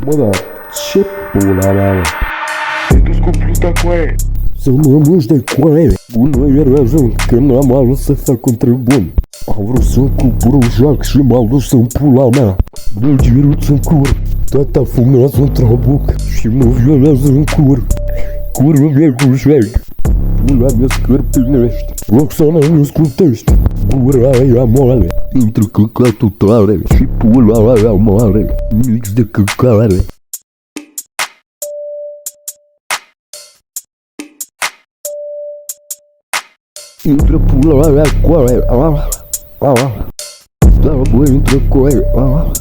Bă, dar ce pula mea, mă? Te-ai dus cu pluta cu aia. Să mă muși de coaie. Bună era zi când am ales să fac un trebun. Am vrut să cumpăr un jac și m-am dus în pula mea. Dă giruț în cur, tata fumează un trabuc și mă violează în cur. Curul meu cu șec, pula mea scârpinește. Roxana nu scutești, gura aia moale. Intră căcatul tare și pula aia mare. Mix de căcare. Intră pula aia cu aia. Da, bă, intră cu aia.